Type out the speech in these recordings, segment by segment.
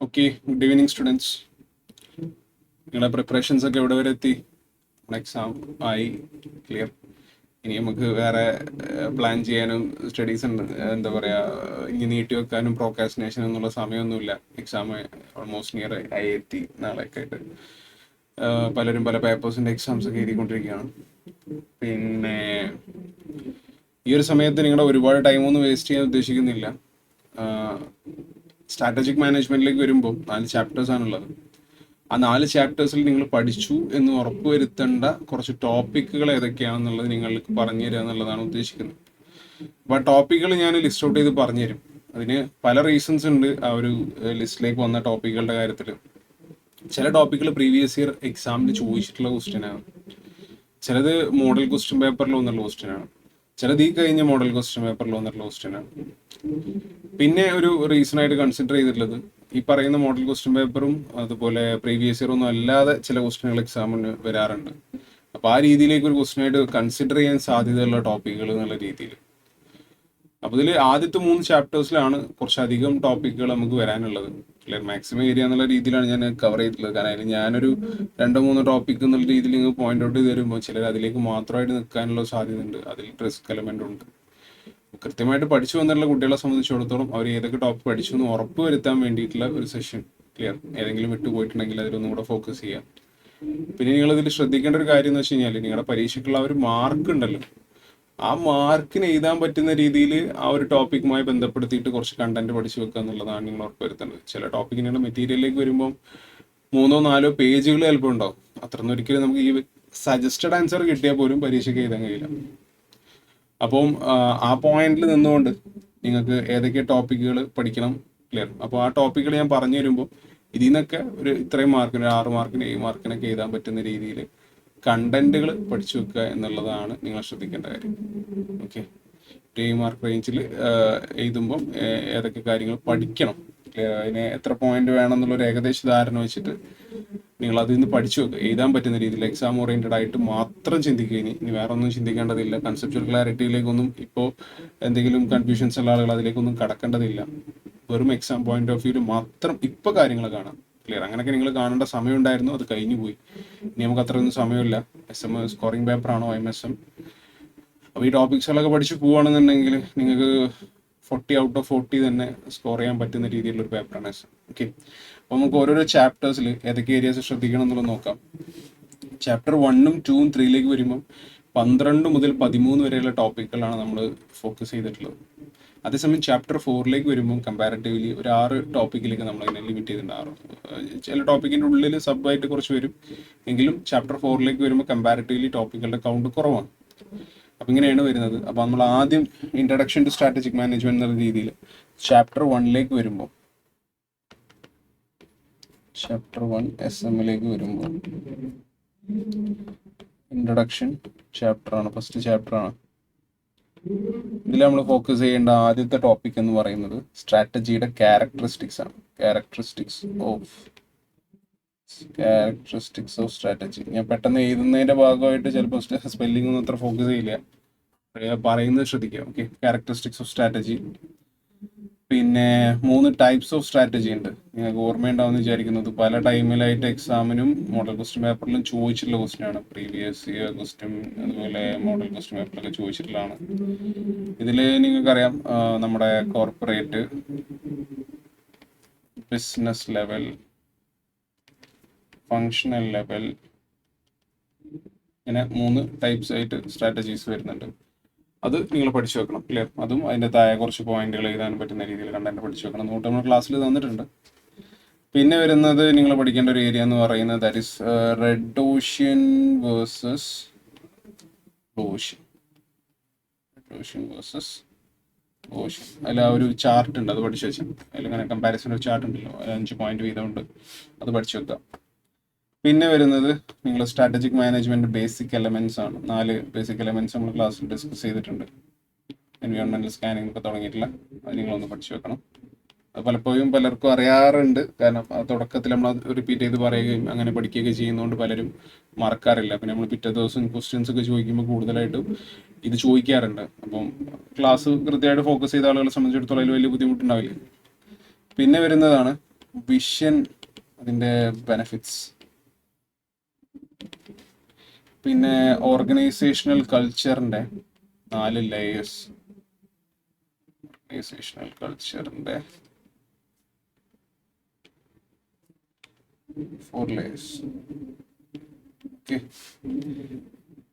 Okay, good evening students. നിങ്ങളുടെ preparations ഒക്കെ എവിടെ വരെ എത്തി? എക്സാം ആയി, ക്ലിയർ. ഇനി നമുക്ക് വേറെ പ്ലാൻ ചെയ്യാനും സ്റ്റഡീസ് ഉണ്ട്, എന്താ പറയുക, ഇനി നീട്ടി വെക്കാനും പ്രോക്കാസ്റ്റിനേഷൻ എന്നുള്ള സമയമൊന്നുമില്ല. എക്സാം ഓൾമോസ്റ്റ് നിയർ ആയി എത്തി. നാളെയൊക്കെ ആയിട്ട് പലരും പല പേപ്പേഴ്സിൻ്റെ എക്സാംസ് ഒക്കെ എഴുതിക്കൊണ്ടിരിക്കുകയാണ്. പിന്നെ ഈ ഒരു സമയത്ത് നിങ്ങളുടെ ഒരുപാട് ടൈമൊന്നും വേസ്റ്റ് ചെയ്യാൻ ഉദ്ദേശിക്കുന്നില്ല. സ്ട്രാറ്റജിക് മാനേജ്മെന്റിലേക്ക് വരുമ്പോൾ 4 ചാപ്റ്റേഴ്സ് ആണുള്ളത്. ആ 4 ചാപ്റ്റേഴ്സിൽ നിങ്ങൾ പഠിച്ചു എന്ന് ഉറപ്പുവരുത്തേണ്ട കുറച്ച് ടോപ്പിക്കുകൾ ഏതൊക്കെയാണെന്നുള്ളത് നിങ്ങൾക്ക് പറഞ്ഞു തരിക എന്നുള്ളതാണ് ഉദ്ദേശിക്കുന്നത്. അപ്പോൾ ആ ടോപ്പിക്കുകൾ ഞാൻ ലിസ്റ്റ് ഔട്ട് ചെയ്ത് പറഞ്ഞുതരും. അതിന് പല റീസൺസ് ഉണ്ട് ആ ഒരു ലിസ്റ്റിലേക്ക് വന്ന ടോപ്പിക്കുകളുടെ കാര്യത്തിൽ. ചില ടോപ്പിക്കുകൾ പ്രീവിയസ് ഇയർ എക്സാമിന് ചോദിച്ചിട്ടുള്ള ക്വസ്റ്റ്യനാണ്, ചിലത് മോഡൽ ക്വസ്റ്റ്യൻ പേപ്പറിൽ വന്നിട്ടുള്ള ക്വസ്റ്റ്യനാണ്, ചിലത് ഈ കഴിഞ്ഞ മോഡൽ ക്വസ്റ്റ്യൻ പേപ്പറിൽ വന്നിട്ടുള്ള ക്വസ്റ്റ്യനാണ്. പിന്നെ ഒരു റീസൺ ആയിട്ട് കൺസിഡർ ചെയ്തിട്ടുള്ളത്, ഈ പറയുന്ന മോഡൽ ക്വസ്റ്റ്യൻ പേപ്പറും അതുപോലെ പ്രീവിയസ് ഇയർ ഒന്നും അല്ലാതെ ചില ക്വസ്റ്റ്യനുകൾ എക്സാമിന് വരാറുണ്ട്. അപ്പോൾ ആ രീതിയിലേക്ക് ഒരു ക്വസ്റ്റ്യൻ ആയിട്ട് കൺസിഡർ ചെയ്യാൻ സാധ്യതയുള്ള ടോപ്പിക്കുകൾ എന്നുള്ള രീതിയിൽ. അപ്പോൾ ഇതിൽ ആദ്യത്തെ 3 ചാപ്റ്റേഴ്സിലാണ് കുറച്ചധികം ടോപ്പിക്കുകൾ നമുക്ക് വരാനുള്ളത്. ക്ലിയർ, മാക്സിമം ഏരിയ എന്നുള്ള രീതിയിലാണ് ഞാൻ കവർ ചെയ്തിട്ടുള്ളത്. കാരണം അതിൽ ഞാനൊരു 2-3 ടോപ്പിക് എന്നുള്ള രീതിയിൽ നിങ്ങൾ പോയിന്റ് ഔട്ട് ചെയ്ത് തരുമ്പോൾ ചിലർ അതിലേക്ക് മാത്രമായിട്ട് നിൽക്കാനുള്ള സാധ്യത ഉണ്ട്. അതിൽ റിസ്ക് എലമെന്റ് ഉണ്ട്. കൃത്യമായിട്ട് പഠിച്ചു വന്നിട്ടുള്ള കുട്ടികളെ സംബന്ധിച്ചിടത്തോളം അവർ ഏതൊക്കെ ടോപ്പിക് പഠിച്ചു എന്ന് ഉറപ്പ് വരുത്താൻ വേണ്ടിയിട്ടുള്ള ഒരു സെഷൻ. ക്ലിയർ, ഏതെങ്കിലും വിട്ടുപോയിട്ടുണ്ടെങ്കിൽ അതിലൊന്നും കൂടെ ഫോക്കസ് ചെയ്യാം. പിന്നെ നിങ്ങളിതിൽ ശ്രദ്ധിക്കേണ്ട ഒരു കാര്യം എന്ന് വെച്ച് കഴിഞ്ഞാൽ, നിങ്ങളുടെ പരീക്ഷയ്ക്കുള്ള ഒരു മാർക്ക് ഉണ്ടല്ലോ, ആ മാർക്കിന് എഴുതാൻ പറ്റുന്ന രീതിയിൽ ആ ഒരു ടോപ്പിക്കുമായി ബന്ധപ്പെടുത്തിയിട്ട് കുറച്ച് കണ്ടന്റ് പഠിച്ചു വെക്കുക എന്നുള്ളതാണ് നിങ്ങൾ ഉറപ്പുവരുത്തേണ്ടത്. ചില ടോപ്പിക്കിനുള്ള മെറ്റീരിയലിലേക്ക് വരുമ്പം 3-4 പേജുകൾ ചിലപ്പോൾ ഉണ്ടാവും. അത്രയൊന്നും ഒരിക്കലും നമുക്ക് ഈ സജസ്റ്റഡ് ആൻസർ കിട്ടിയാൽ പോലും പരീക്ഷയ്ക്ക് എഴുതാൻ കഴിയില്ല. അപ്പം ആ പോയിന്റിൽ നിന്നുകൊണ്ട് നിങ്ങൾക്ക് ഏതൊക്കെ ടോപ്പിക്കുകൾ പഠിക്കണം. ക്ലിയർ, അപ്പോൾ ആ ടോപ്പിക്കുകൾ ഞാൻ പറഞ്ഞു തരുമ്പോൾ ഇതിൽ നിന്നൊക്കെ ഒരു ഇത്രയും മാർക്കിന്, 6 മാർക്കിന് 7 മാർക്കിനൊക്കെ എഴുതാൻ പറ്റുന്ന രീതിയിൽ കണ്ടന്റുകൾ പഠിച്ചു വെക്കുക എന്നുള്ളതാണ് നിങ്ങൾ ശ്രദ്ധിക്കേണ്ട കാര്യം. ഓക്കെ, 7 മാർക്ക് റേഞ്ചിൽ എഴുതുമ്പം ഏതൊക്കെ കാര്യങ്ങൾ പഠിക്കണം, അതിന് എത്ര പോയിന്റ് വേണം എന്നുള്ളൊരു ഏകദേശ ധാരണ വെച്ചിട്ട് നിങ്ങൾ അതിൽ നിന്ന് പഠിച്ചു വെക്കുക. എഴുതാൻ പറ്റുന്ന രീതിയിൽ എക്സാം ഓറിയന്റഡ് ആയിട്ട് മാത്രം ചിന്തിക്കുക. ഇനി വേറെ ഒന്നും ചിന്തിക്കേണ്ടതില്ല. കൺസെപ്ച്വൽ ക്ലാരിറ്റിയിലേക്കൊന്നും ഇപ്പോൾ എന്തെങ്കിലും കൺഫ്യൂഷൻസ് ഉള്ള ആളുകൾ അതിലേക്കൊന്നും കടക്കേണ്ടതില്ല. വെറും എക്സാം പോയിന്റ് ഓഫ് വ്യൂവിൽ മാത്രം ഇപ്പോൾ കാര്യങ്ങൾ കാണാം. ക്ലിയർ, അങ്ങനെയൊക്കെ നിങ്ങൾ കാണേണ്ട സമയം ഉണ്ടായിരുന്നു, അത് കഴിഞ്ഞു പോയി. ഇനി നമുക്ക് അത്രയൊന്നും സമയമില്ല. SM സ്കോറിംഗ് പേപ്പറാണോ IMSM. അപ്പോൾ ഈ ടോപ്പിക്സുകളൊക്കെ പഠിച്ച് പോവുകയാണെന്നുണ്ടെങ്കിൽ നിങ്ങൾക്ക് 40 ഔട്ട് ഓഫ് 40 തന്നെ സ്കോർ ചെയ്യാൻ പറ്റുന്ന രീതിയിലുള്ളൊരു പേപ്പറാണ് SM. ഓക്കെ, അപ്പോൾ നമുക്ക് ഓരോരോ ചാപ്റ്റേഴ്സിൽ ഏതൊക്കെ ഏരിയാസ് ശ്രദ്ധിക്കണം എന്നുള്ളത് നോക്കാം. ചാപ്റ്റർ 1ഉം 2ഉം 3ലേക്ക് വരുമ്പം 12 മുതൽ 13 വരെയുള്ള ടോപ്പിക്കുകളാണ് നമ്മൾ ഫോക്കസ് ചെയ്തിട്ടുള്ളത്. അതേസമയം ചാപ്റ്റർ 4ലേക്ക് വരുമ്പോൾ കമ്പാരിറ്റീവ്ലി ഒരു 6 ടോപ്പിക്കിലേക്ക് നമ്മൾ അതിനെ ലിമിറ്റ് ചെയ്തിട്ടുണ്ടാകും. ചില ടോപ്പിക്കിൻ്റെ ഉള്ളിൽ സബായിട്ട് കുറച്ച് വരും, എങ്കിലും ചാപ്റ്റർ 4ലേക്ക് വരുമ്പോൾ കമ്പാരിറ്റീവ്ലി ടോപ്പിക്കുകളുടെ കൗണ്ട് കുറവാണ്. അപ്പം ഇങ്ങനെയാണ് വരുന്നത്. അപ്പോൾ നമ്മൾ ആദ്യം ഇൻട്രഡക്ഷൻ ടു സ്ട്രാറ്റജിക് മാനേജ്മെന്റ് എന്നുള്ള രീതിയിൽ ചാപ്റ്റർ 1ലേക്ക് വരുമ്പോൾ, ചാപ്റ്റർ 1 SM-ലേക്ക് വരുമ്പോൾ ഇൻട്രഡക്ഷൻ ചാപ്റ്ററാണ്, ഫസ്റ്റ് ചാപ്റ്ററാണ്. ഇതിൽ നമ്മൾ ഫോക്കസ് ചെയ്യേണ്ട ആദ്യത്തെ ടോപ്പിക് എന്ന് പറയുന്നത് സ്ട്രാറ്റജിയുടെ ക്യാരക്ടറിസ്റ്റിക്സ് ആണ്. Characteristics of strategy. ഞാൻ പെട്ടെന്ന് എഴുതുന്നതിന്റെ ഭാഗമായിട്ട് ചിലപ്പോൾ സ്പെല്ലിംഗ് ഒന്നും അത്ര ഫോക്കസ് ചെയ്യില്ല, പറയുന്നത് ശ്രദ്ധിക്കാം. Okay, characteristics of strategy. പിന്നെ 3 ടൈപ്സ് ഓഫ് സ്ട്രാറ്റജി ഉണ്ട്. നിങ്ങൾക്ക് ഓർമ്മയുണ്ടാവുമെന്ന് വിചാരിക്കുന്നത് പല ടൈമിലായിട്ട് എക്സാമിനും മോഡൽ ക്വസ്റ്റ്യൻ പേപ്പറിലും ചോദിച്ചിട്ടുള്ള ക്വസ്റ്റ്യനാണ്. പ്രീവിയസ് ഇയർ ക്വസ്റ്റ്യൻ അതുപോലെ മോഡൽ ക്വസ്റ്റ്യൻ പേപ്പറിലൊക്കെ ചോദിച്ചിട്ടുള്ളതാണ്. ഇതിൽ നിങ്ങൾക്കറിയാം, നമ്മുടെ corporate, business level, functional level, ഇങ്ങനെ 3 ടൈപ്സ് ആയിട്ട് സ്ട്രാറ്റജീസ് വരുന്നുണ്ട്. അത് നിങ്ങൾ പഠിച്ചു വെക്കണം. ക്ലിയർ, അതും അതിൻ്റെ താഴെ കുറച്ച് പോയിന്റുകൾ എഴുതാൻ പറ്റുന്ന രീതിയിൽ കണ്ടന്റ് പഠിച്ചു വെക്കണം. നോട്ട് നമ്മൾ ക്ലാസ്സിൽ തന്നിട്ടുണ്ട്. പിന്നെ വരുന്നത് നിങ്ങൾ പഠിക്കേണ്ട ഒരു ഏരിയ എന്ന് പറയുന്നത് that is red ocean versus ocean. അതിൽ ആ ഒരു ചാർട്ട് ഉണ്ട്, അത് പഠിച്ചു വെച്ചാൽ അതിലിങ്ങനെ കമ്പാരിസൺ ഒരു ചാർട്ട് ഉണ്ടല്ലോ, 5 പോയിന്റ് വീതമുണ്ട്, അത് പഠിച്ചു വെക്കാം. പിന്നെ വരുന്നത് നിങ്ങൾ സ്ട്രാറ്റജിക് മാനേജ്മെന്റ് ബേസിക് എലമെന്റ്സ് ആണ്. 4 ബേസിക് എലമെന്റ്സ് നമ്മൾ ക്ലാസ്സിൽ ഡിസ്കസ് ചെയ്തിട്ടുണ്ട്. എൻവയോൺമെന്റൽ സ്കാനിങ് ഒക്കെ തുടങ്ങിയിട്ടില്ല, അത് നിങ്ങളൊന്ന് പഠിച്ചു വെക്കണം. അത് പലപ്പോഴും പലർക്കും അറിയാറുണ്ട്, കാരണം തുടക്കത്തിൽ നമ്മൾ റിപ്പീറ്റ് ചെയ്ത് പറയുകയും അങ്ങനെ പഠിക്കുകയൊക്കെ ചെയ്യുന്നതുകൊണ്ട് പലരും മറക്കാറില്ല. പിന്നെ നമ്മൾ പിറ്റേ ദിവസം ക്വസ്റ്റ്യൻസ് ഒക്കെ ചോദിക്കുമ്പോൾ കൂടുതലായിട്ടും ഇത് ചോദിക്കാറുണ്ട്. അപ്പം ക്ലാസ് കൃത്യമായിട്ട് ഫോക്കസ് ചെയ്ത ആളുകളെ സംബന്ധിച്ചിടത്തോളം അതിൽ വലിയ ബുദ്ധിമുട്ടുണ്ടാവില്ല. പിന്നെ വരുന്നതാണ് വിഷൻ, അതിൻ്റെ ബെനഫിറ്റ്സ്, പിന്നെ ഓർഗനൈസേഷണൽ കൾച്ചറിൻ്റെ 4 ലെയേഴ്സ്, ഓർഗനൈസേഷണൽ കൾച്ചറിൻ്റെ 4 ലെയേഴ്സ്. ഓക്കെ.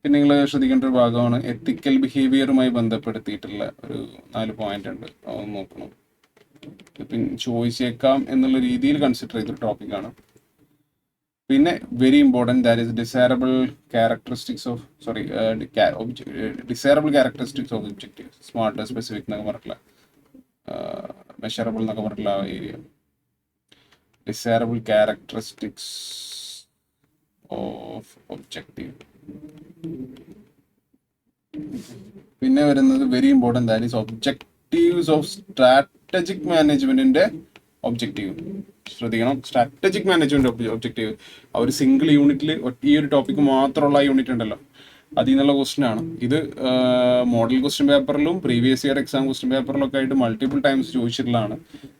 പിന്നെ നിങ്ങൾ ശ്രദ്ധിക്കേണ്ട ഒരു ഭാഗമാണ് എത്തിക്കൽ ബിഹേവിയറുമായി ബന്ധപ്പെടുത്തിയിട്ടുള്ള ഒരു 4 പോയിന്റ് ഉണ്ട്, അതൊന്ന് നോക്കണം. പിന്നെ ചോദിച്ചേക്കാം എന്നുള്ള രീതിയിൽ കൺസിഡർ ചെയ്തൊരു ടോപ്പിക്കാണ്. പിന്നെ very important, that is desirable characteristics of desirable characteristics of objective. Smart, specific എന്നൊക്കെ പറഞ്ഞില്ല, മെഷറബിൾ എന്നൊക്കെ പറഞ്ഞിട്ടുള്ള ആ area. Desirable characteristics of objective. പിന്നെ വരുന്നത് very important, that is objectives of strategic മാനേജ്മെന്റിന്റെ ഒബ്ജക്റ്റീവ്. ശ്രദ്ധിക്കണം, സ്ട്രാറ്റജിക് മാനേജ്മെന്റ് ഒബ്ജക്റ്റീവ്. ആ ഒരു സിംഗിൾ യൂണിറ്റിൽ ഈ ഒരു ടോപ്പിക്ക് മാത്രമുള്ള യൂണിറ്റ് ഉണ്ടല്ലോ, അതിൽ നിന്നുള്ള ക്വസ്റ്റ്യൻ ആണ് ഇത്. മോഡൽ ക്വസ്റ്റ്യൻ പേപ്പറിലും പ്രീവിയസ് ഇയർ എക്സാം ക്വസ്റ്റ്യൻ പേപ്പറിലൊക്കെ ആയിട്ട് മൾട്ടിപ്പിൾ ടൈംസ് ചോദിച്ചിട്ടുള്ളതാണ്.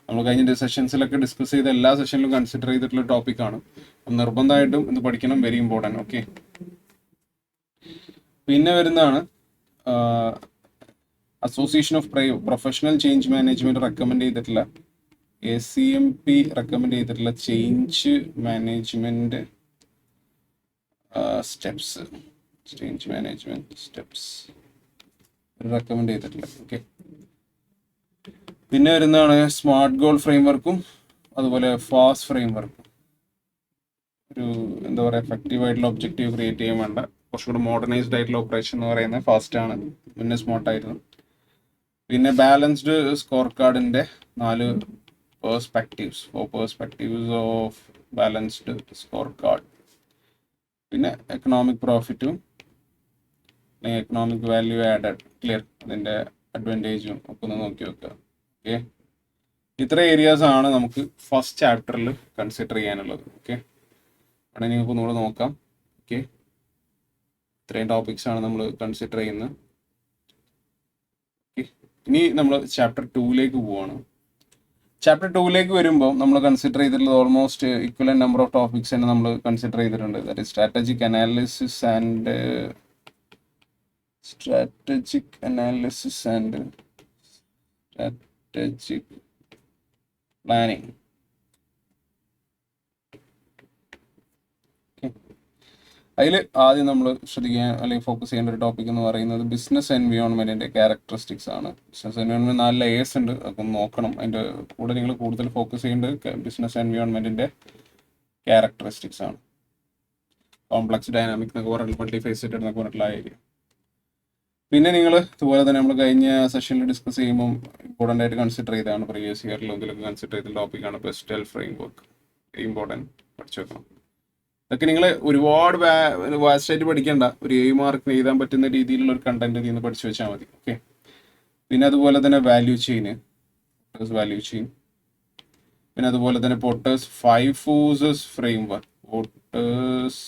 നമ്മൾ കഴിഞ്ഞ സെഷൻസിലൊക്കെ ഡിസ്കസ് ചെയ്ത എല്ലാ സെഷനിലും കൺസിഡർ ചെയ്തിട്ടുള്ള ടോപ്പിക്കാണ്. നിർബന്ധമായിട്ടും ഇത് പഠിക്കണം, വെരി ഇമ്പോർട്ടൻറ്റ്. ഓക്കെ. പിന്നെ വരുന്നതാണ് association of professional change management recommend ചെയ്തിട്ടുള്ള, ACMP റെക്കമെൻഡ് ചെയ്തിട്ടുള്ള change management steps, change management steps recommend ചെയ്തിട്ടുള്ള. ഓക്കെ. പിന്നെ വരുന്നതാണ് സ്മാർട്ട് ഗോൾ ഫ്രെയിംവർക്കും അതുപോലെ ഫാസ്റ്റ് ഫ്രെയിംവർക്കും. ഒരു എന്താ പറയുക, എഫക്റ്റീവ് ആയിട്ടുള്ള ഒബ്ജക്റ്റീവ് ക്രിയേറ്റ് ചെയ്യാൻ വേണ്ട കുറച്ചുകൂടി മോഡേണൈസ്ഡ് ആയിട്ടുള്ള ഓപ്പറേഷൻ എന്ന് പറയുന്നത് ഫാസ്റ്റ് ആണ്, മുന്നേ സ്മാർട്ട് ആയിരുന്നു. പിന്നെ ബാലൻസ്ഡ് സ്കോർ കാർഡിന്റെ 4 perspectives of balanced score card. പിന്നെ എക്കണോമിക് പ്രോഫിറ്റും എക്കണോമിക് വാല്യൂ ആഡഡ്, ക്ലിയർ, അതിന്റെ അഡ്വാൻറ്റേജും ഒക്കെ ഒന്ന് നോക്കി വെക്കുക. ഓക്കെ. ഇത്ര ഏരിയാസ് ആണ് നമുക്ക് ഫസ്റ്റ് ചാപ്റ്ററിൽ കൺസിഡർ ചെയ്യാനുള്ളത്. ഓക്കെ. അവിടെ നിങ്ങൾക്ക് ഒന്നുകൂടെ നോക്കാം. ഓക്കെ. ഇത്രയും ടോപ്പിക്സ് ആണ് നമ്മൾ കൺസിഡർ ചെയ്യുന്നത്. ഇനി നമ്മൾ ചാപ്റ്റർ 2ലേക്ക് പോവാണ്. ചാപ്റ്റർ 2ലേക്ക് വരുമ്പോൾ നമ്മൾ കൺസിഡർ ചെയ്തിട്ടുള്ളത് almost equivalent number of topics തന്നെ നമ്മൾ കൺസിഡർ ചെയ്തിട്ടുണ്ട്. That is strategic analysis and strategic planning. അതിൽ ആദ്യം നമ്മൾ ശ്രദ്ധിക്കാൻ അല്ലെങ്കിൽ ഫോക്കസ് ചെയ്യേണ്ട ഒരു ടോപ്പിക് എന്ന് പറയുന്നത് ബിസിനസ് എൻവയോൺമെന്റിന്റെ ക്യാരക്ടറിസ്റ്റിക്സ് ആണ്. ബിസിനസ് എൻവയോൺമെന്റ് 4 ലെയേഴ്സ് ഉണ്ട്, അതൊക്കെ നോക്കണം. അതിന്റെ കൂടെ നിങ്ങൾ കൂടുതൽ ഫോക്കസ് ചെയ്യേണ്ടത് ബിസിനസ് എൻവയോൺമെന്റിന്റെ ക്യാരക്ടറിസ്റ്റിക്സ് ആണ്. കോംപ്ലക്സ് ഡൈനാമിക് എന്നൊക്കെ പറഞ്ഞിട്ട് മൾട്ടി ഫേസറ്റഡ് എന്നൊക്കെ പറഞ്ഞിട്ടുള്ള ഏരിയ. പിന്നെ നിങ്ങൾ ഇതുപോലെ തന്നെ നമ്മൾ കഴിഞ്ഞ സെഷനിൽ ഡിസ്കസ് ചെയ്യുമ്പോൾ ഇമ്പോർട്ടൻ്റ് ആയിട്ട് കൺസിഡർ ചെയ്തതാണ്, പ്രീവിയസ് ഇയറിൽ ഇതിലൊക്കെ കൺസിഡർ ചെയ്ത ടോപ്പിക്കാണ് പെസ്റ്റൽ ഫ്രെയിംവർക്ക്. വെരി ഇമ്പോർട്ടൻറ്റ്, പഠിച്ചു വെക്കണം. ഇതൊക്കെ നിങ്ങൾ ഒരുപാട് വാസ്റ്റായിട്ട് പഠിക്കേണ്ട, ഒരു 7 മാർക്കിന് എഴുതാൻ പറ്റുന്ന രീതിയിലുള്ള ഒരു കണ്ടന്റ് നിന്ന് പഠിച്ചു വെച്ചാൽ മതി. ഓക്കെ. പിന്നെ അതുപോലെ തന്നെ വാല്യൂ ചെയിൻ, പിന്നെ അതുപോലെ തന്നെ Potter's 5 forces framework, Potter's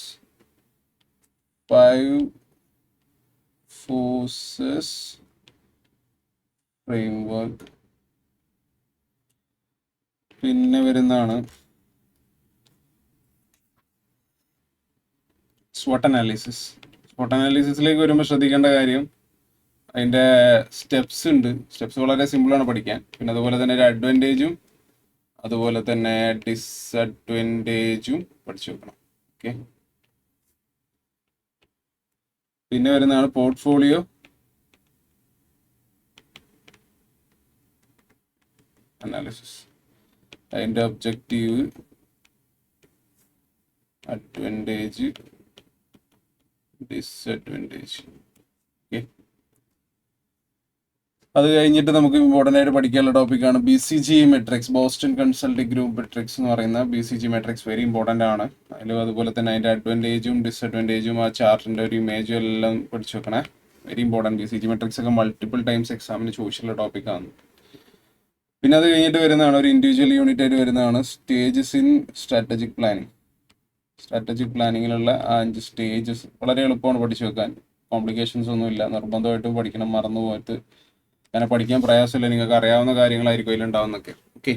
5 forces framework. പിന്നെ വരുന്നതാണ് SWOT അനാലിസിസ്. SWOT അനാലിസിസിലേക്ക് വരുമ്പോൾ ശ്രദ്ധിക്കേണ്ട കാര്യം അതിൻ്റെ സ്റ്റെപ്സ് ഉണ്ട്. സ്റ്റെപ്സ് വളരെ സിമ്പിളാണ് പഠിക്കാൻ. പിന്നെ അതുപോലെ തന്നെ ഒരു അഡ്വാൻറ്റേജും അതുപോലെ തന്നെ ഡിസഡ്വാൻറ്റേജും പഠിച്ചു വെക്കണം. ഓക്കെ. പിന്നെ വരുന്നതാണ് പോർട്ട്ഫോളിയോ അനാലിസിസ്. അതിൻ്റെ ഒബ്ജക്റ്റീവ്, അഡ്വാൻറ്റേജ്, ഡിസഡ്വാൻറ്റേജ്. ഓക്കെ. അത് കഴിഞ്ഞിട്ട് നമുക്ക് ഇമ്പോർട്ടൻ്റ് ആയിട്ട് പഠിക്കാനുള്ള ടോപ്പിക്കാണ് BCG matrix, Boston consulting group matrix എന്ന് പറയുന്ന BCG മെട്രിക്സ്. വെരി ഇമ്പോർട്ടൻ്റ് ആണ്. അതിലും അതുപോലെ തന്നെ അതിൻ്റെ അഡ്വാൻറ്റേജും ഡിസഡ്വാൻറ്റേജും ആ ചാർട്ടിൻ്റെ ഒരു ഇമേജും എല്ലാം പഠിച്ചു വെക്കണേ. Very important. BCG മെട്രിക്സ് ഒക്കെ മൾട്ടിപ്പിൾ ടൈംസ് എക്സാമിന് ചോദിച്ചിട്ടുള്ള ടോപ്പിക്കാണ്. പിന്നെ അത് കഴിഞ്ഞിട്ട് വരുന്നതാണ് ഒരു ഇൻഡിവിജ്വൽ യൂണിറ്റ് ആയിട്ട് വരുന്നതാണ് stages in strategic planning. Strategic പ്ലാനിങ്ങിലുള്ള 5 സ്റ്റേജസ് വളരെ എളുപ്പമാണ് പഠിച്ചു വെക്കാൻ, കോംപ്ലിക്കേഷൻസ് ഒന്നുമില്ല. നിർബന്ധമായിട്ടും പഠിക്കണം, മറന്നു പോയിട്ട് അങ്ങനെ പഠിക്കാൻ പ്രയാസമില്ല, നിങ്ങൾക്ക് അറിയാവുന്ന കാര്യങ്ങളായിരിക്കും അതിലുണ്ടാവുന്നൊക്കെ. ഓക്കെ.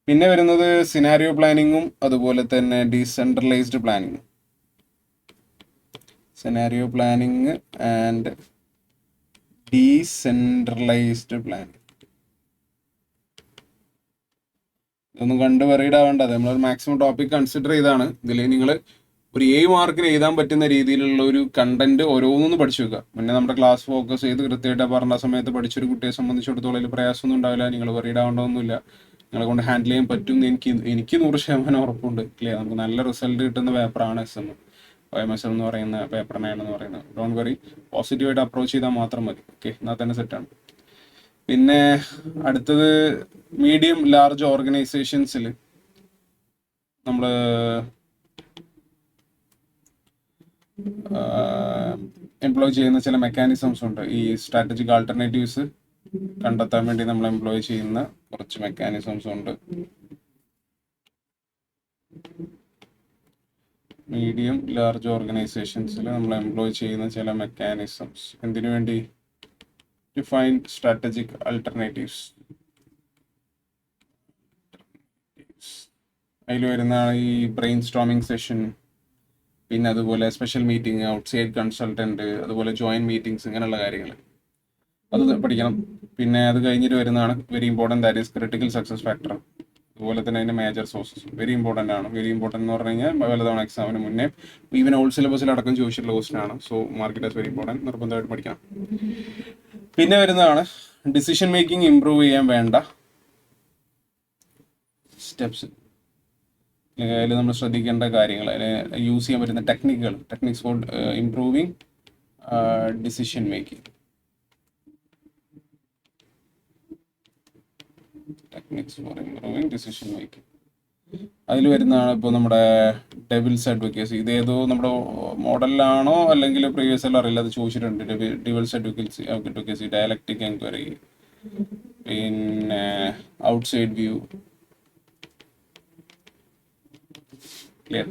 പിന്നെ വരുന്നത് സിനാരിയോ പ്ലാനിങ്ങും അതുപോലെ തന്നെ ഡീസെൻട്രലൈസ്ഡ് പ്ലാനിങ്ങും. Scenario planning and decentralised planning. ഇതൊന്നും കണ്ട് വെറീഡ് ആവേണ്ടത്, നമ്മൾ മാക്സിമം ടോപ്പിക് കൺസിഡർ ചെയ്താണ്. ഇതിൽ നിങ്ങൾ ഒരു 7 മാർക്കിന് എഴുതാൻ പറ്റുന്ന രീതിയിലുള്ള ഒരു കണ്ടന്റ് ഓരോന്നും പഠിച്ചു വെക്കുക. പിന്നെ നമ്മുടെ ക്ലാസ് ഫോക്കസ് ചെയ്ത് കൃത്യമായിട്ട് പറഞ്ഞ സമയത്ത് പഠിച്ചൊരു കുട്ടിയെ സംബന്ധിച്ചിടത്തോളം അതിൽ പ്രയാസമൊന്നും ഉണ്ടാവില്ല. നിങ്ങൾ വെറീഡ് ആവേണ്ടതൊന്നുമില്ല. നിങ്ങളെ കൊണ്ട് ഹാൻഡിൽ ചെയ്യാൻ പറ്റും എന്ന് എനിക്ക് 100% ഉറപ്പുണ്ട്. ക്ലിയർ. നമുക്ക് നല്ല റിസൾട്ട് കിട്ടുന്ന പേപ്പറാണ് എസ് എം. OMSL എന്ന് പറയുന്ന പേപ്പറിനാണെന്ന് പറയുന്നത്. ഡോണ്ട് വറി, പോസിറ്റീവായിട്ട് അപ്രോച്ച് ചെയ്താൽ മാത്രം മതി. ഓക്കെ, എന്നാൽ തന്നെ സെറ്റാണ്. പിന്നെ അടുത്തത് മീഡിയം ലാർജ് ഓർഗനൈസേഷൻസിൽ നമ്മൾ എംപ്ലോയ് ചെയ്യുന്ന ചില മെക്കാനിസംസ് ഉണ്ട്. ഈ സ്ട്രാറ്റജിക് ആൾട്ടർനേറ്റീവ്സ് കണ്ടെത്താൻ വേണ്ടി നമ്മൾ എംപ്ലോയ് ചെയ്യുന്ന കുറച്ച് മെക്കാനിസംസ് ഉണ്ട്. മീഡിയം ലാർജ് ഓർഗനൈസേഷൻസിൽ നമ്മൾ എംപ്ലോയ് ചെയ്യുന്ന ചില മെക്കാനിസംസ് എന്തിനു വേണ്ടി? To find strategic alternatives. അതിൽ വരുന്നതാണ് ഈ ബ്രെയിൻ സ്റ്റോമിങ് സെഷൻ, പിന്നെ അതുപോലെ സ്പെഷ്യൽ മീറ്റിംഗ്, ഔട്ട്സൈഡ് കൺസൾട്ടൻറ്റ്, അതുപോലെ ജോയിൻറ്റ് മീറ്റിംഗ്സ്, ഇങ്ങനെയുള്ള കാര്യങ്ങൾ അത് പഠിക്കണം. പിന്നെ അത് കഴിഞ്ഞിട്ട് വരുന്നതാണ് very important, that is critical success factor. അതുപോലെ തന്നെ അതിൻ്റെ മേജർ സോഴ്സസ് വെരി ഇമ്പോർട്ടൻ്റ് ആണ്. വെരി ഇമ്പോർട്ടൻ്റ് എന്ന് പറഞ്ഞു കഴിഞ്ഞാൽ പലതവണ എക്സാമിന് മുന്നേ ഈവൻ ഓൾഡ് സിലബസിൽ അടക്കം ചോദിച്ചിട്ടുള്ള ക്വസ്റ്റൻ ആണ്. So mark it as very important, നിർബന്ധമായിട്ട് പഠിക്കണം. പിന്നെ വരുന്നതാണ് ഡിസിഷൻ മേക്കിംഗ് ഇംപ്രൂവ് ചെയ്യാൻ വേണ്ട സ്റ്റെപ്സ്. അതിൽ നമ്മൾ ശ്രദ്ധിക്കേണ്ട കാര്യങ്ങൾ, അതിന് യൂസ് ചെയ്യാൻ പറ്റുന്ന techniques for improving decision making. അതിൽ വരുന്നതാണ് ഇപ്പോൾ നമ്മുടെ ഡെവിൾസ് അഡ്വക്കേസി. ഇതേതോ നമ്മുടെ മോഡലിലാണോ അല്ലെങ്കിൽ പ്രീവിയസ് എല്ലാം അറിയില്ല, അത് ചോദിച്ചിട്ടുണ്ട്. ഡെവിൾസ് അഡ്വക്കേസി, ഡയലക്റ്റിക് എൻക്വയറി, പിന്നെ outside view. Clear?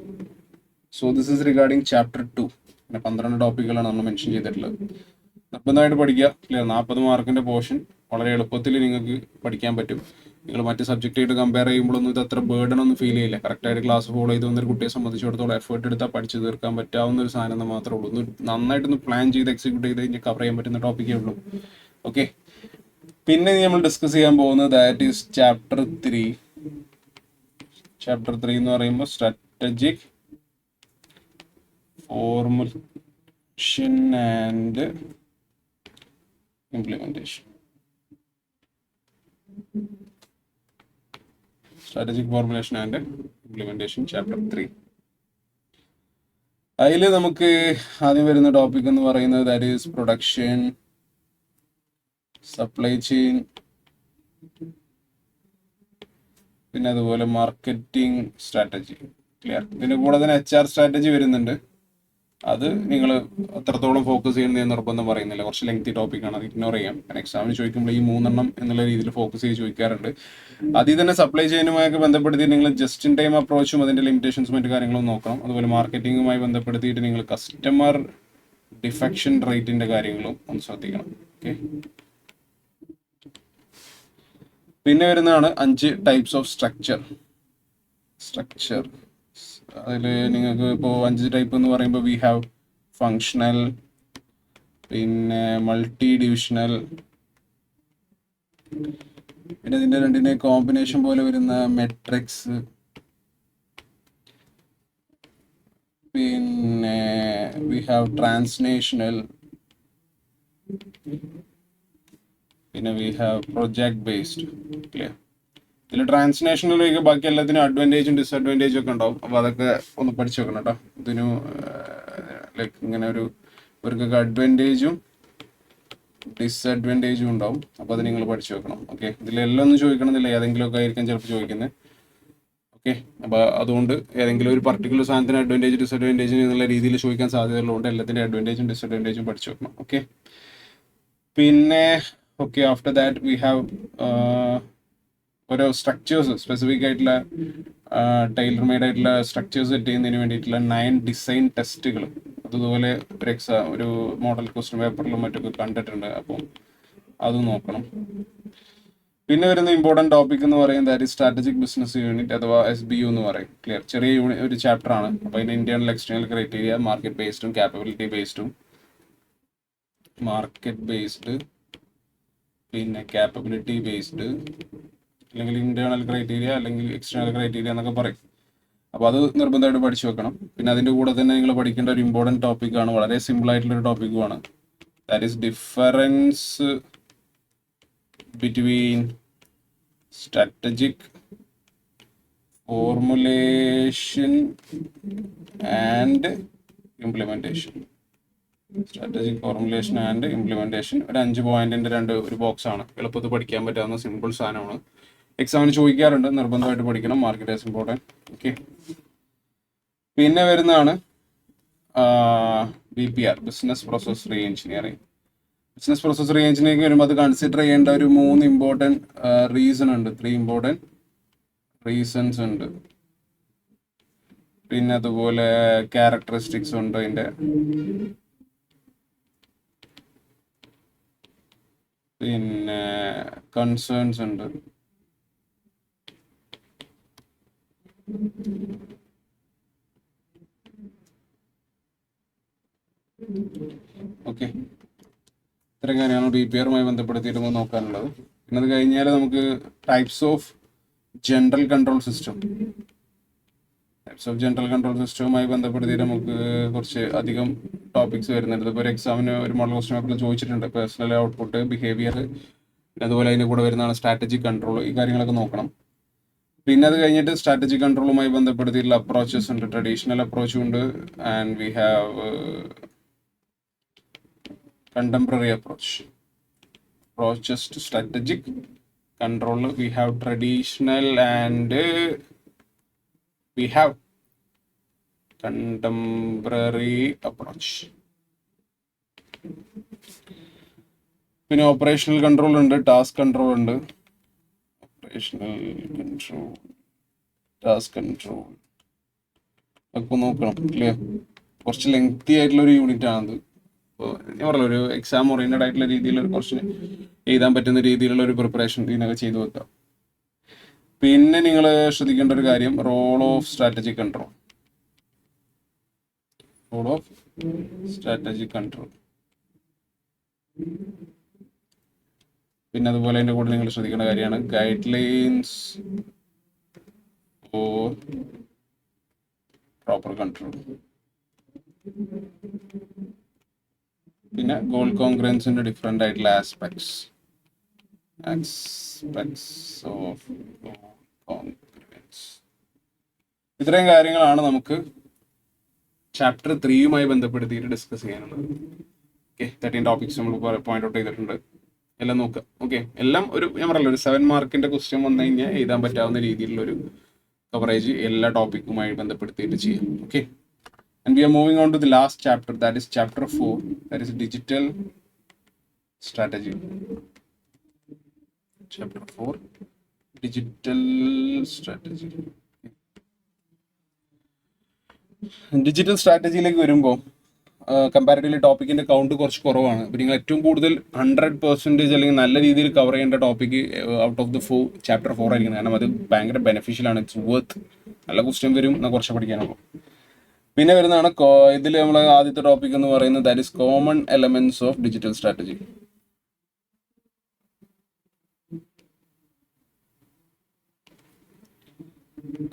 So this is regarding chapter 2. പിന്നെ 12 ടോപ്പിക്കുകളാണ് നമ്മൾ മെൻഷൻ ചെയ്തിട്ടുള്ളത്. നിർബന്ധമായിട്ട് പഠിക്കുക. ക്ലിയർ? 40 മാർക്കിൻ്റെ പോർഷൻ വളരെ എളുപ്പത്തിൽ നിങ്ങൾക്ക് പഠിക്കാൻ പറ്റും. നിങ്ങൾ മറ്റ് സബ്ജക്റ്റായിട്ട് കമ്പയർ ചെയ്യുമ്പോഴൊന്നും ഇത് അത്ര ബേർഡൻ ഒന്നും ഫീൽ ചെയ്യില്ല. കറക്റ്റായിട്ട് ക്ലാസ് ഫോളോ ചെയ്ത് വന്നൊരു കുട്ടിയെ സംബന്ധിച്ചിടത്തോളം എഫേർട്ട് എടുത്താൽ പഠിച്ചു തീർക്കാൻ പറ്റാവുന്ന ഒരു സാധനം എന്ന് മാത്രമേ ഉള്ളൂ. നന്നായിട്ടൊന്ന് പ്ലാൻ ചെയ്ത് എക്സിക്യൂട്ട് ചെയ്ത് കഴിഞ്ഞാൽ കവർ ചെയ്യാൻ പറ്റുന്ന ടോപ്പിക്കേ ഉള്ളൂ. ഓക്കെ, പിന്നെ നമ്മൾ ഡിസ്കസ് ചെയ്യാൻ പോകുന്നത് ദാറ്റ് ഈസ് ചാപ്റ്റർ 3. ചാപ്റ്റർ 3 എന്ന് പറയുമ്പോൾ strategic formulation and implementation. Strategic formulation and implementation chapter 3. അതിൽ നമുക്ക് ആദ്യം വരുന്ന ടോപ്പിക് എന്ന് പറയുന്നത് that is production, supply chain, പിന്നെ അതുപോലെ മാർക്കറ്റിംഗ് സ്ട്രാറ്റജി. ക്ലിയർ? ഇതിൻ്റെ കൂടെ തന്നെ HR സ്ട്രാറ്റജി വരുന്നുണ്ട്. അത് നിങ്ങൾ അത്രത്തോളം ഫോക്കസ് ചെയ്യുന്ന നിർബന്ധം പറയുന്നില്ല, കുറച്ച് ലെങ്തി ടോപ്പിക്കാണ്, അത് ഇഗ്നോർ ചെയ്യാം. കാരണം എക്സാമിന് ചോദിക്കുമ്പോൾ ഈ 3 എന്നുള്ള രീതിയിൽ ഫോക്കസ് ചെയ്ത് ചോദിക്കാറുണ്ട്. അതിൽ തന്നെ സപ്ലൈ ചെയിനുമായൊക്കെ ബന്ധപ്പെടുത്തി നിങ്ങൾ ജസ്റ്റ് ഇൻ ടൈം അപ്രോച്ചും അതിൻ്റെ ലിമിറ്റേഷൻസും മറ്റു കാര്യങ്ങളും നോക്കണം. അതുപോലെ മാർക്കറ്റിംഗുമായി ബന്ധപ്പെടുത്തിയിട്ട് നിങ്ങൾ കസ്റ്റമർ ഡിഫെക്ഷൻ റേറ്റിൻ്റെ കാര്യങ്ങളും ഒന്ന് ശ്രദ്ധിക്കണം. ഓക്കെ, പിന്നെ വരുന്നതാണ് 5 ടൈപ്സ് ഓഫ് സ്ട്രക്ചർ. അതിൽ നിങ്ങൾക്ക് ഇപ്പോൾ 5 ടൈപ്പ് എന്ന് പറയുമ്പോൾ വി ഹാവ് ഫങ്ഷണൽ, പിന്നെ മൾട്ടി ഡിവിഷണൽ, പിന്നെ ഇതിൻ്റെ രണ്ടിൻ്റെ കോമ്പിനേഷൻ പോലെ വരുന്ന മെട്രിക്സ്, പിന്നെ വി ഹാവ് ട്രാൻസ്ലേഷണൽ, പിന്നെ we have project based. Clear? ഇതിൽ ട്രാൻസ്ലേഷനിലേക്ക് ബാക്കി എല്ലാത്തിനും അഡ്വാൻറ്റേജും ഡിസ്അഡ്വാൻറ്റേജും ഒക്കെ ഉണ്ടാവും. അപ്പോൾ അതൊക്കെ ഒന്ന് പഠിച്ചു വെക്കണം കേട്ടോ. ഇതിന് ലൈക്ക് ഇങ്ങനെ ഇവർക്കൊക്കെ അഡ്വാൻറ്റേജും ഡിസ്അഡ്വാൻറ്റേജും ഉണ്ടാവും. അപ്പോൾ അത് നിങ്ങൾ പഠിച്ചു വെക്കണം. ഓക്കെ, ഇതിലെല്ലാം ഒന്നും ചോദിക്കണമെന്നില്ല, ഏതെങ്കിലുമൊക്കെ ആയിരിക്കും ചിലപ്പോൾ ചോദിക്കുന്നത്. ഓക്കെ, അപ്പോൾ അതുകൊണ്ട് ഏതെങ്കിലും ഒരു പർട്ടിക്കുലർ സാധനത്തിന് അഡ്വാൻറ്റേജ് ഡിസ്അഡ്വാൻറ്റേജ് എന്നുള്ള രീതിയിൽ ചോദിക്കാൻ സാധ്യതയുള്ളതുകൊണ്ട് എല്ലാത്തിൻ്റെ അഡ്വാൻറ്റേജും ഡിസ്അഡ്വാൻറ്റേജും പഠിച്ചു വെക്കണം. ഓക്കെ, പിന്നെ okay, after that we have ഓരോ സ്ട്രക്ചേഴ്സ്, സ്പെസിഫിക് ആയിട്ടുള്ള ടൈലർ മെയ്ഡ് ആയിട്ടുള്ള സ്ട്രക്ചേഴ്സ് സെറ്റ് ചെയ്യുന്നതിന് വേണ്ടിയിട്ടുള്ള 9 ഡിസൈൻ ടെസ്റ്റുകൾ. അതുപോലെ ഒരു മോഡൽ ക്വസ്റ്റ്യൻ പേപ്പറിലും മറ്റൊക്കെ കണ്ടിട്ടുണ്ട്. അപ്പം അത് നോക്കണം. പിന്നെ വരുന്ന ഇമ്പോർട്ടൻറ്റ് ടോപ്പിക് എന്ന് പറയുന്നത് that is strategic business unit അഥവാ SBU എന്ന് പറയും. ക്ലിയർ, ചെറിയ ഒരു ചാപ്റ്റർ ആണ്. അപ്പോൾ അതിൻ്റെ ഇന്റേണൽ എക്സ്റ്റേണൽ ക്രൈറ്റീരിയ, മാർക്കറ്റ് ബേസ്ഡും പിന്നെ ക്യാപ്പബിലിറ്റി ബേസ്ഡ്, അല്ലെങ്കിൽ ഇന്റേണൽ ക്രൈറ്റീരിയ അല്ലെങ്കിൽ എക്സ്റ്റേണൽ ക്രൈറ്റീരിയ എന്നൊക്കെ പറയും. അപ്പോൾ അത് നിർബന്ധമായിട്ട് പഠിച്ചു വെക്കണം. പിന്നെ അതിൻ്റെ കൂടെ തന്നെ നിങ്ങൾ പഠിക്കേണ്ട ഒരു ഇമ്പോർട്ടൻറ്റ് ടോപ്പിക്കാണ്, വളരെ സിമ്പിൾ ആയിട്ടുള്ളൊരു ടോപ്പിക്കുമാണ്. That is difference between strategic formulation and implementation. Strategic formulation and implementation ഒരു 5 പോയിന്റിൻ്റെ ഒരു ബോക്സാണ്. എളുപ്പത്തിൽ പഠിക്കാൻ പറ്റാവുന്ന സിമ്പിൾ സാധനമാണ്. എക്സാമിന് ചോദിക്കാറുണ്ട്, നിർബന്ധമായിട്ട് പഠിക്കണം. Market is important. ഓക്കെ, പിന്നെ വരുന്നതാണ് BPR, business process re engineering. Business process re engineering വരുമ്പോൾ അത് കൺസിഡർ ചെയ്യേണ്ട ഒരു 3 ഇമ്പോർട്ടൻറ്റ് റീസൺ ഉണ്ട്, 3 ഇമ്പോർട്ടൻറ്റ് റീസൺസ് ഉണ്ട്. പിന്നെ അതുപോലെ ക്യാരക്ടറിസ്റ്റിക്സ് ഉണ്ട്, അതിൻ്റെ പിന്നെ കൺസേൺസ് ഉണ്ട്. ഓക്കെ, ഇത്രയും കാര്യമാണ് BPRമായി ബന്ധപ്പെടുത്തിയിട്ട് നോക്കാനുള്ളത്. പിന്നെ അത് കഴിഞ്ഞാൽ നമുക്ക് ടൈപ്സ് ഓഫ് ജനറൽ കൺട്രോൾ സിസ്റ്റവുമായി ബന്ധപ്പെടുത്തിയിട്ട് നമുക്ക് കുറച്ച് അധികം ടോപ്പിക്സ് വരുന്നുണ്ട്. ഇപ്പോൾ ഒരു എക്സാമിന് ഒരു മോഡൽ ക്വസ്റ്റ്യൻ പേപ്പറിൽ ചോദിച്ചിട്ടുണ്ട്, പേഴ്സണൽ ഔട്ട്പുട്ട്, ബിഹേവിയർ, അതുപോലെ അതിൻ്റെ കൂടെ വരുന്നതാണ് സ്ട്രാറ്റജിക് കൺട്രോൾ. ഈ കാര്യങ്ങളൊക്കെ നോക്കണം. പിന്നെ അത് കഴിഞ്ഞിട്ട് സ്ട്രാറ്റജിക് കൺട്രോളുമായി ബന്ധപ്പെടുത്തിയിട്ടുള്ള അപ്രോച്ചസ് ഉണ്ട്, ട്രഡീഷണൽ അപ്രോച്ചും ഉണ്ട്, and we have contemporary approaches to strategic control. We have traditional and we have contemporary approach. പിന്നെ ഓപ്പറേഷണൽ കൺട്രോൾ ഉണ്ട്, ടാസ്ക് കൺട്രോൾ ഉണ്ട്. ഒക്കെ നോക്കണം. ക്ലിയർ, കുറച്ച് ലെങ്തി ആയിട്ടുള്ളൊരു യൂണിറ്റ് ആണത്. അപ്പോൾ ഞാൻ പറഞ്ഞല്ലോ, ഒരു എക്സാം ഓറിയൻറ്റഡ് ആയിട്ടുള്ള രീതിയിലൊരു കുറച്ച് എഴുതാൻ പറ്റുന്ന രീതിയിലുള്ള ഒരു പ്രിപ്പറേഷൻ ഇതിനൊക്കെ ചെയ്തു വെക്കാം. പിന്നെ നിങ്ങൾ ശ്രദ്ധിക്കേണ്ട ഒരു കാര്യം, റോൾ ഓഫ് സ്ട്രാറ്റജിക് കൺട്രോൾ. പിന്നെ അതുപോലെ അതിൻ്റെ കൂടെ നിങ്ങൾ ശ്രദ്ധിക്കേണ്ട കാര്യമാണ് guide lines four proper control. പിന്നെ ഗോൾ കോൺഗ്രൻസിൻ്റെ ഡിഫറെൻ്റ് ആയിട്ടുള്ള ആസ്പെക്ട്സ് ഓഫ് കോൺഗ്രൻസ്. ഇത്രയും കാര്യങ്ങളാണ് നമുക്ക് ചാപ്റ്റർ 3യുമായി ബന്ധപ്പെടുത്തിയിട്ട് ഡിസ്കസ് ചെയ്യാനുള്ളത്. ഓക്കെ, 13 ടോപ്പിക്സ് നമ്മൾ പോയിന്റ് ഔട്ട് ചെയ്തിട്ടുണ്ട്. എല്ലാം നോക്കുക. ഓക്കെ, എല്ലാം ഞാൻ പറഞ്ഞല്ലോ, ഒരു 7 മാർക്കിൻ്റെ ക്വസ്റ്റ്യൻ വന്നു കഴിഞ്ഞാൽ എഴുതാൻ പറ്റാവുന്ന രീതിയിലുള്ളൊരു കവറേജ് എല്ലാ ടോപ്പിക്കുമായി ബന്ധപ്പെടുത്തിയിട്ട് ചെയ്യാം. Okay, and we are moving on to the last chapter, that is chapter 4, that is digital strategy. Chapter 4, digital strategy. Digital സ്ട്രാറ്റജിയിലേക്ക് വരുമ്പോൾ കമ്പാരിറ്റീവ്ലി ടോപ്പിക്കിൻ്റെ കൗണ്ട് കുറച്ച് കുറവാണ്. അപ്പോൾ നിങ്ങൾ ഏറ്റവും കൂടുതൽ 100% അല്ലെങ്കിൽ നല്ല രീതിയിൽ കവർ ചെയ്യേണ്ട topic out of the chapter 4 ആയിരിക്കും. കാരണം അത് ഭയങ്കര ബെനിഫിഷ്യലാണ്, ഇറ്റ്സ് വർത്ത്. നല്ല ക്വസ്റ്റ്യൻ വരും, എന്നാൽ കുറച്ച് പഠിക്കാനുള്ളൂ. പിന്നെ വരുന്നതാണ് ഇതിൽ നമ്മൾ ആദ്യത്തെ ടോപ്പിക് എന്ന് പറയുന്നത് that is common elements of digital strategy.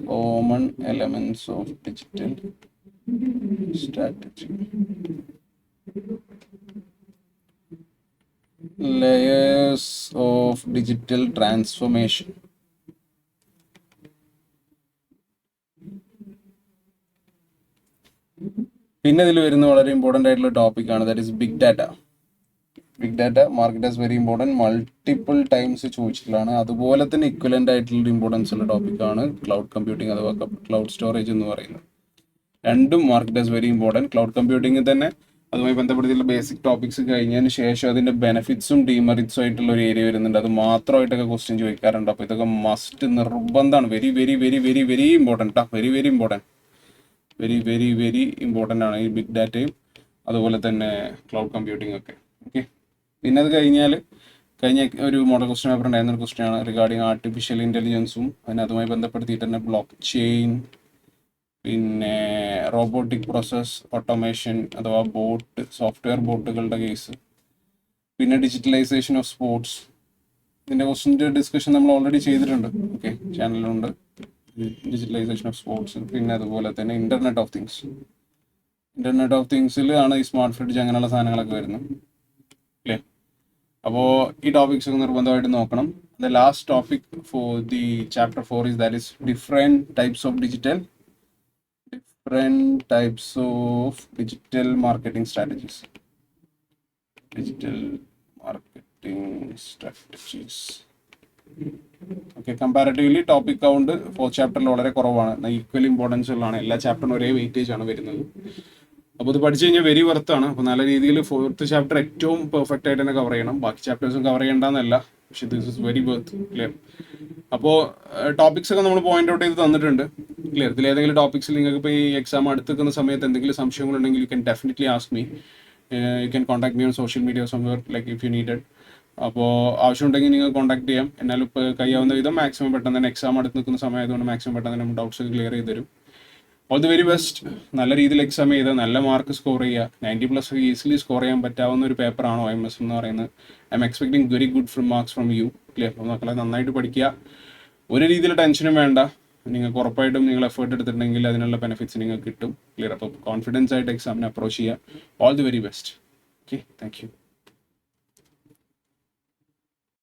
Common elements of digital strategy. Layers of digital transformation. പിന്നെ ഇതിൽ വരുന്ന വളരെ ഇമ്പോർട്ടൻ്റ് ആയിട്ടുള്ള ടോപ്പിക്കാണ് that is big data. Big data market is very important, multiple times ചോദിച്ചിട്ടുള്ളതാണ്. അതുപോലെ തന്നെ ഇക്വലൻ്റ് ആയിട്ടുള്ള ഇമ്പോർട്ടൻസ് ഉള്ള ടോപ്പിക്കാണ് ക്ലൗഡ് കമ്പ്യൂട്ടിംഗ് അഥവാ ക്ലൗഡ് സ്റ്റോറേജ് എന്ന് പറയുന്നത്. രണ്ടും market is very important. Cloud computing തന്നെ അതുമായി ബന്ധപ്പെടുത്തിയുള്ള ബേസിക് ടോപ്പിക്സ് കഴിഞ്ഞതിന് ശേഷം അതിൻ്റെ ബെനിഫിറ്റ്സും ഡീമെറിറ്റ്സും ആയിട്ടുള്ള ഒരു ഏരിയ വരുന്നുണ്ട്. അത് മാത്രമായിട്ടൊക്കെ ക്വസ്റ്റ്യൻ ചോദിക്കാറുണ്ട്. അപ്പോൾ ഇതൊക്കെ മസ്റ്റ്, നിർബന്ധമാണ്. Very very very very very important, very very important, very very very important ആണ് ഈ ബിഗ് ഡാറ്റയും അതുപോലെ തന്നെ ക്ലൗഡ് കമ്പ്യൂട്ടിംഗ് ഒക്കെ. ഓക്കെ, പിന്നെ അത് കഴിഞ്ഞാൽ കഴിഞ്ഞ ഒരു മോഡൽ ക്വസ്റ്റ്യൻ പേപ്പർ ഉണ്ടായിരുന്ന ഒരു ക്വസ്റ്റ്യൻ ആണ് റിഗാർഡിങ് ആർട്ടിഫിഷ്യൽ ഇൻ്റലിജൻസും അതുമായി ബന്ധപ്പെടുത്തിയിട്ട് തന്നെ ബ്ലോക്ക് ചെയിൻ, പിന്നെ റോബോട്ടിക് പ്രോസസ് ഓട്ടോമേഷൻ അഥവാ ബോട്ട് സോഫ്റ്റ്വെയർ ബോട്ടുകളുടെ കേസ്, പിന്നെ ഡിജിറ്റലൈസേഷൻ ഓഫ് സ്പോർട്സ്. ഇതിൻ്റെ ക്വസ്റ്റിൻ്റെ ഡിസ്കഷൻ നമ്മൾ ഓൾറെഡി ചെയ്തിട്ടുണ്ട്, ഓക്കെ, ചാനലിലുണ്ട്. ഡിജിറ്റലൈസേഷൻ ഓഫ് സ്പോർട്സ്, പിന്നെ അതുപോലെ തന്നെ internet of things. Internet of തിങ്സിൽ ആണ് ഈ സ്മാർട്ട് ഫ്രിഡ്ജ് അങ്ങനെയുള്ള സാധനങ്ങളൊക്കെ വരുന്നത്, അല്ലേ? അപ്പോൾ ഈ ടോപ്പിക്സ് ഒക്കെ നിർബന്ധമായിട്ട് നോക്കണം. The last topic for the chapter 4 is that is different types of digital marketing strategies. Okay, comparatively topic count 4th ചാപ്റ്ററിൽ വളരെ കുറവാണ്. ഈക്വൽ ഇമ്പോർട്ടൻസ് ഉള്ളതാണ്. എല്ലാ ചാപ്റ്ററിനും ഒരേ വെയിറ്റേജ് ആണ് വരുന്നത്. അപ്പോൾ ഇത് പഠിച്ചു കഴിഞ്ഞാൽ വെരി വർത്താണ്. അപ്പോൾ നല്ല രീതിയിൽ 4th ചാപ്റ്റർ ഏറ്റവും പെർഫെക്റ്റ് ആയിട്ട് തന്നെ കവർ ചെയ്യണം. ബാക്കി ചാപ്റ്റേഴ്സും കവർ ചെയ്യേണ്ടെന്നല്ല, പക്ഷേ this is very worth. Clear? അപ്പോൾ ടോപ്പിക്സ് ഒക്കെ നമ്മൾ പോയിന്റ് ഔട്ട് ചെയ്ത് തന്നിട്ടുണ്ട്. ക്ലിയർ? ഇതിൽ ഏതെങ്കിലും ടോപ്പിക്സിൽ നിങ്ങൾക്ക് ഇപ്പോൾ ഈ എക്സാം അടുത്തുക്കുന്ന സമയത്ത് എന്തെങ്കിലും സംശയങ്ങളുണ്ടെങ്കിൽ you can definitely ask me. You can contact me on social media somewhere like if you needed. അപ്പോൾ ആവശ്യമുണ്ടെങ്കിൽ നിങ്ങൾ കോൺടാക്ട് ചെയ്യാം. എന്നാലും ഇപ്പോൾ കഴിയാവുന്ന വിധം മാക്സിമം പെട്ടെന്ന് തന്നെ എക്സാം അടുത്ത് നിൽക്കുന്ന സമയമായതുകൊണ്ട് മാക്സിമം പെട്ടെന്ന് തന്നെ ഡൗട്ട്സ് ഒക്കെ ക്ലിയർ ചെയ്ത് തരും. All the very best. നല്ല രീതിയിൽ എക്സാം ചെയ്ത് നല്ല മാർക്ക് സ്കോർ ചെയ്യുക. 90+ ഈസിലി സ്കോർ ചെയ്യാൻ പറ്റാവുന്ന ഒരു പേപ്പറാണ് OMS എന്ന് പറയുന്നത്. I am expecting very good marks from you. Clear? അപ്പോൾ മക്കളെ നന്നായിട്ട് പഠിക്കുക. ഒരു രീതിയിൽ ടെൻഷനും വേണ്ട. നിങ്ങൾക്ക് ഉറപ്പായിട്ടും നിങ്ങൾ എഫേർട്ട് എടുത്തിട്ടുണ്ടെങ്കിൽ അതിനുള്ള ബെനിഫിറ്റ്സ് നിങ്ങൾക്ക് കിട്ടും. ക്ലിയർ? അപ്പോൾ കോൺഫിഡൻസ് ആയിട്ട് എക്സാമിനെ അപ്രോച്ച് ചെയ്യുക. All the very best. Okay, thank you.